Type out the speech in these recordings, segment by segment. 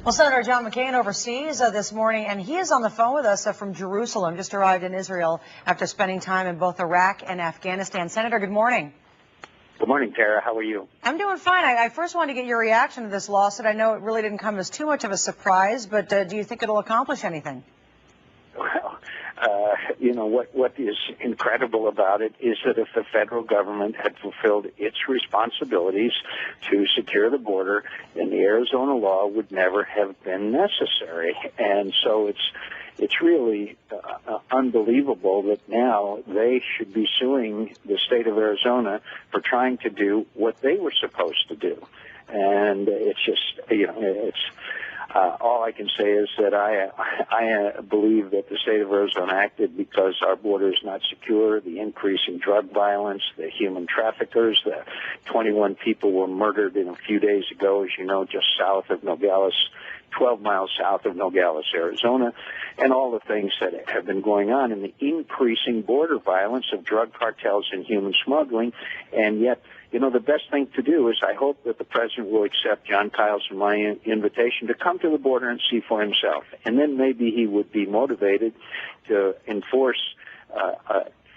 Well, Senator John McCAIN overseas this morning, and he is on the phone with us from Jerusalem, just arrived in Israel after spending time in both Iraq and Afghanistan. Senator, good morning. Good morning, Tara. How are you? I'm doing fine. I first wanted to get your reaction to this lawsuit. I know it really didn't come as too much of a surprise, but do you think it'll accomplish anything? Well, what is incredible about it is that if the federal government had fulfilled its responsibilities to secure the border, then the Arizona law would never have been necessary. And so it's really unbelievable that now they should be suing the state of Arizona for trying to do what they were supposed to do. And it's just, all I can say is that I believe that the state of Arizona acted because our border is not secure, the increasing drug violence, the human traffickers, the 21 people were murdered in a few days ago, as you know, just south of Nogales, 12 miles south of Nogales, Arizona, and all the things that have been going on, and the increasing border violence of drug cartels and human smuggling. And yet, the best thing to do is I hope that the president will accept John Kyle's and my invitation to come to the border and see for himself. And then maybe he would be motivated to enforce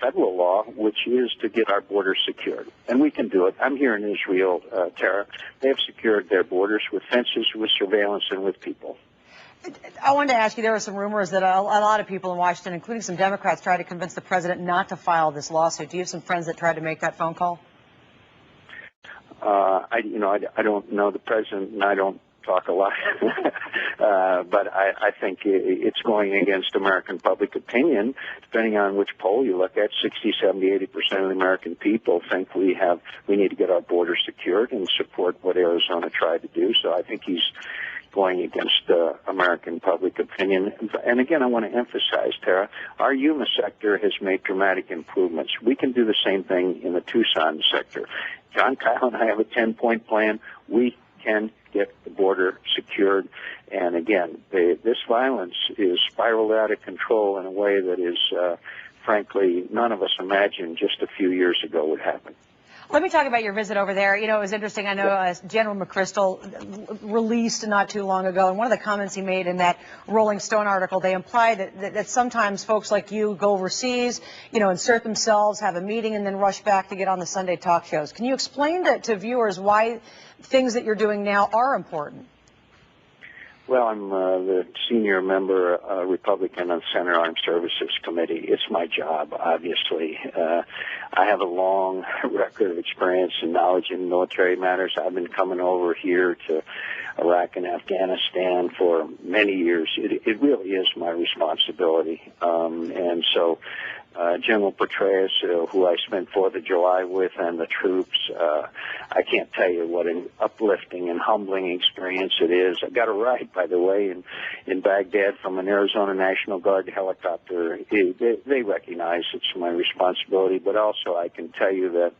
federal law, which is to get our border secured. And we can do it. I'm here in Israel, Tara. They have secured their borders with fences, with surveillance, and with people. I wanted to ask you, there were some rumors that a lot of people in Washington, including some Democrats, tried to convince the president not to file this lawsuit. Do you have some friends that tried to make that phone call? I don't know the president, and I don't talk a lot, but I think it's going against American public opinion. Depending on which poll you look at, 60, 70, 80% of the American people think we need to get our border secured and support what Arizona tried to do. So I think he's going against American public opinion. And again, I want to emphasize, Tara, our UMA sector has made dramatic improvements. We can do the same thing in the Tucson sector. John Kyle and I have a 10-point plan. We can get the border secured. And again, this violence is spiraled out of control in a way that is, frankly, none of us imagined just a few years ago would happen. Let me talk about your visit over there. It was interesting. I know General McChrystal released not too long ago, and one of the comments he made in that Rolling Stone article, they imply that sometimes folks like you go overseas, insert themselves, have a meeting, and then rush back to get on the Sunday talk shows. Can you explain to viewers why things that you're doing now are important? Well, I'm the senior member, Republican on the Senate Armed Services Committee. It's my job, obviously. I have a long record of experience and knowledge in military matters. I've been coming over here to Iraq and Afghanistan for many years. It really is my responsibility. And so General Petraeus, who I spent 4th of July with, and the troops, I can't tell you what an uplifting and humbling experience it is. I got a ride, by the way, in Baghdad from an Arizona National Guard helicopter. They recognize it's my responsibility, but also I can tell you that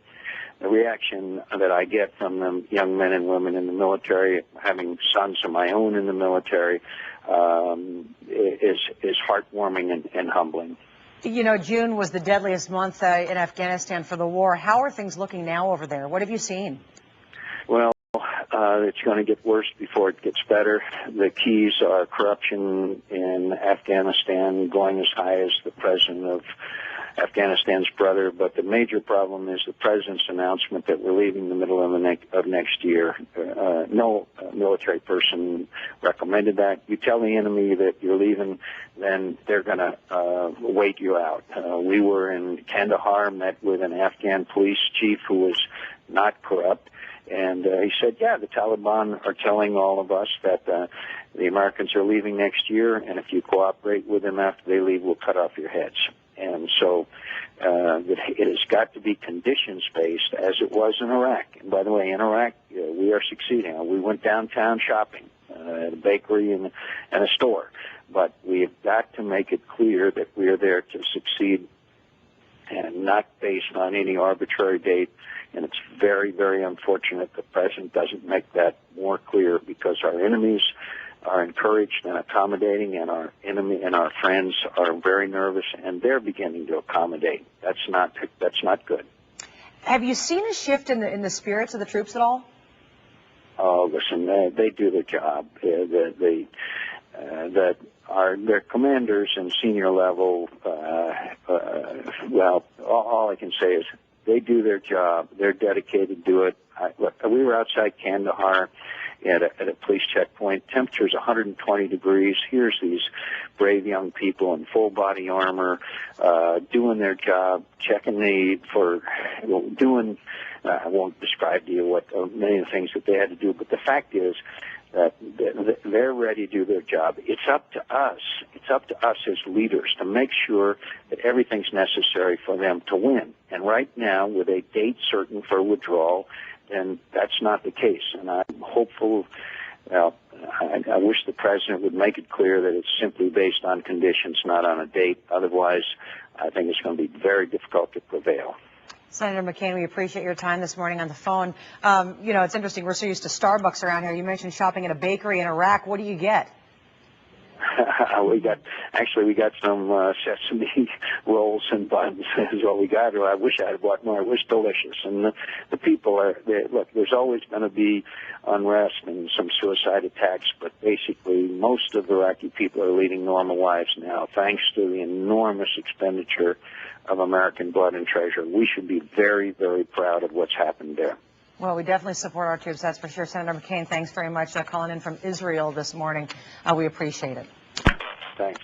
the reaction that I get from the young men and women in the military, having sons of my own in the military, is heartwarming and humbling. June was the deadliest month in Afghanistan for the war. How are things looking now over there? What have you seen? Well, it's going to get worse before it gets better. The keys are corruption in Afghanistan going as high as the president of Afghanistan's brother, but the major problem is the president's announcement that we're leaving the middle of next year. No military person recommended that. You tell the enemy that you're leaving, then they're going to wait you out. We were in Kandahar, met with an Afghan police chief who was not corrupt, and he said, yeah, the Taliban are telling all of us that the Americans are leaving next year, and if you cooperate with them after they leave, we'll cut off your heads. And so it has got to be conditions-based, as it was in Iraq. And by the way, in Iraq, we are succeeding. We went downtown shopping at a bakery and a store. But we have got to make it clear that we are there to succeed and not based on any arbitrary date. And it's very, very unfortunate the president doesn't make that more clear, because our enemies are encouraged and accommodating, and our enemy and our friends are very nervous, and they're beginning to accommodate. That's not good. Have you seen a shift in the spirits of the troops at all? Oh, listen, they do their job. Their commanders and senior level, well, all I can say is they do their job. They're dedicated to it. Look, we were outside Kandahar at a police checkpoint. Temperature's 120 degrees. Here's these brave young people in full body armor, doing their job, checking doing. I won't describe to you what many of the things that they had to do, but the fact is that they're ready to do their job. It's up to us. It's up to us as leaders to make sure that everything's necessary for them to win. And right now, with a date certain for withdrawal, then that's not the case. And I'm hopeful, well, I wish the president would make it clear that it's simply based on conditions, not on a date. Otherwise, I think it's going to be very difficult to prevail. Senator McCain, we appreciate your time this morning on the phone. You know, it's interesting. We're so used to Starbucks around here. You mentioned shopping at a bakery in Iraq. What do you get? we got some sesame rolls and buns is what we got. I wish I had bought more. It was delicious. And the people look, there's always going to be unrest and some suicide attacks, but basically most of the Iraqi people are leading normal lives now, thanks to the enormous expenditure of American blood and treasure. We should be very, very proud of what's happened there. Well, we definitely support our troops, that's for sure. Senator McCain, thanks very much for calling in from Israel this morning. We appreciate it. Thanks.